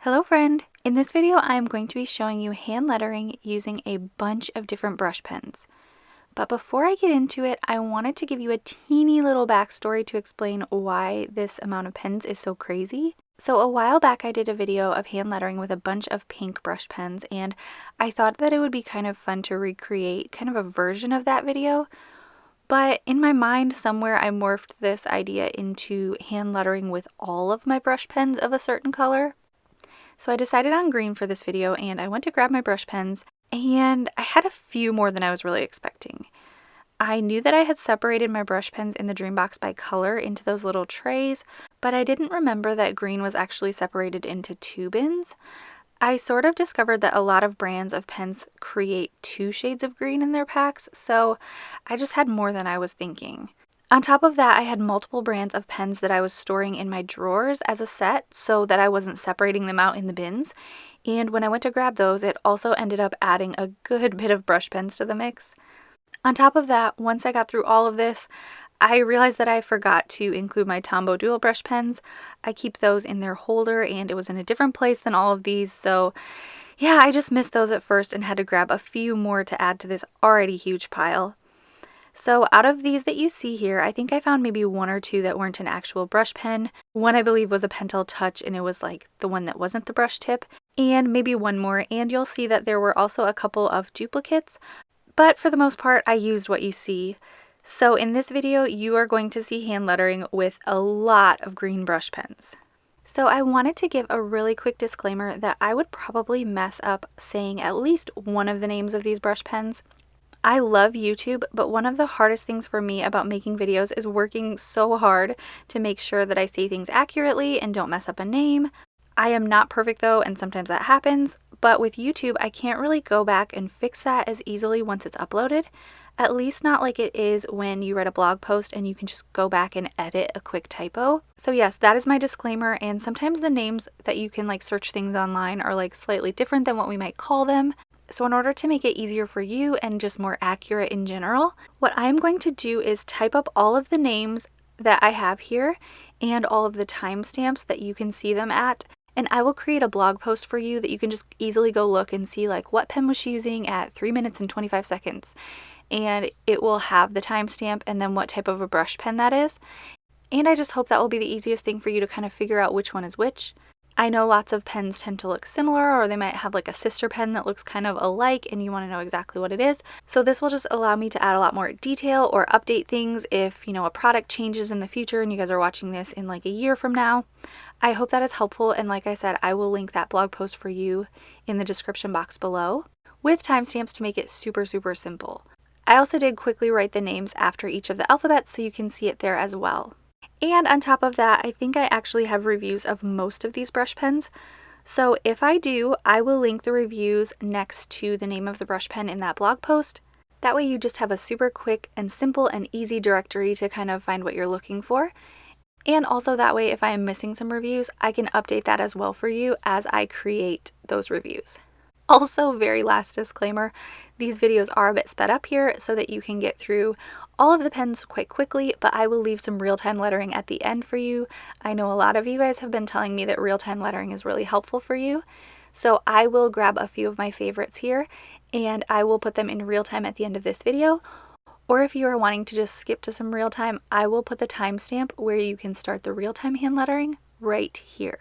Hello friend! In this video I am going to be showing you hand lettering using a bunch of different brush pens. But before I get into it, I wanted to give you a teeny little backstory to explain why this amount of pens is so crazy. So a while back I did a video of hand lettering with a bunch of pink brush pens, and I thought that it would be kind of fun to recreate kind of a version of that video. But in my mind somewhere I morphed this idea into hand lettering with all of my brush pens of a certain color. So I decided on green for this video, and I went to grab my brush pens, and I had a few more than I was really expecting. I knew that I had separated my brush pens in the dream box by color into those little trays, but I didn't remember that green was actually separated into two bins. I sort of discovered that a lot of brands of pens create two shades of green in their packs, so I just had more than I was thinking. On top of that, I had multiple brands of pens that I was storing in my drawers as a set so that I wasn't separating them out in the bins. And when I went to grab those, it also ended up adding a good bit of brush pens to the mix. On top of that, once I got through all of this, I realized that I forgot to include my Tombow dual brush pens. I keep those in their holder, and it was in a different place than all of these, so yeah, I just missed those at first and had to grab a few more to add to this already huge pile. So out of these that you see here, I think I found maybe one or two that weren't an actual brush pen. One I believe was a Pentel Touch, and it was like the one that wasn't the brush tip, and maybe one more, and you'll see that there were also a couple of duplicates, but for the most part I used what you see. So in this video you are going to see hand lettering with a lot of green brush pens. So I wanted to give a really quick disclaimer that I would probably mess up saying at least one of the names of these brush pens. I love YouTube, but one of the hardest things for me about making videos is working so hard to make sure that I say things accurately and don't mess up a name. I am not perfect though, and sometimes that happens, but with YouTube I can't really go back and fix that as easily once it's uploaded. At least not like it is when you write a blog post and you can just go back and edit a quick typo. So yes, that is my disclaimer, and sometimes the names that you can search things online are slightly different than what we might call them. So in order to make it easier for you and just more accurate in general, what I'm going to do is type up all of the names that I have here and all of the timestamps that you can see them at, and I will create a blog post for you that you can just easily go look and see what pen was she using at 3 minutes and 25 seconds. And it will have the timestamp and then what type of a brush pen that is. And I just hope that will be the easiest thing for you to kind of figure out which one is which. I know lots of pens tend to look similar, or they might have a sister pen that looks kind of alike and you want to know exactly what it is. So this will just allow me to add a lot more detail or update things if, a product changes in the future and you guys are watching this in a year from now. I hope that is helpful, and like I said, I will link that blog post for you in the description box below with timestamps to make it super simple. I also did quickly write the names after each of the alphabets so you can see it there as well. And on top of that, I think I actually have reviews of most of these brush pens. So if I do, I will link the reviews next to the name of the brush pen in that blog post. That way you just have a super quick and simple and easy directory to kind of find what you're looking for. And also that way, if I am missing some reviews, I can update that as well for you as I create those reviews. Also, very last disclaimer, these videos are a bit sped up here so that you can get through all of the pens quite quickly, but I will leave some real-time lettering at the end for you. I know a lot of you guys have been telling me that real-time lettering is really helpful for you, so I will grab a few of my favorites here and I will put them in real time at the end of this video. Or if you are wanting to just skip to some real time, I will put the timestamp where you can start the real-time hand lettering right here.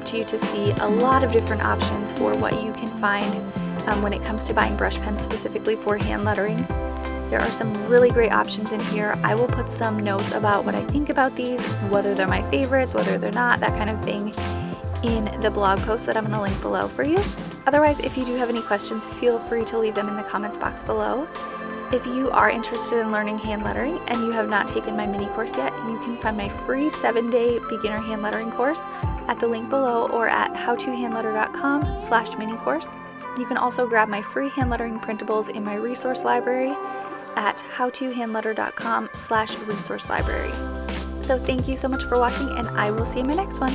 helped you to see a lot of different options for what you can find when it comes to buying brush pens specifically for hand lettering. There are some really great options in here. I will put some notes about what I think about these, whether they're my favorites, whether they're not, that kind of thing, in the blog post that I'm going to link below for you. Otherwise, if you do have any questions, feel free to leave them in the comments box below. If you are interested in learning hand lettering and you have not taken my mini course yet, you can find my free 7-day beginner hand lettering course at the link below or at howtohandletter.com/mini course. You can also grab my free hand lettering printables in my resource library at howtohandletter.com/resource library. So thank you so much for watching, and I will see you in my next one.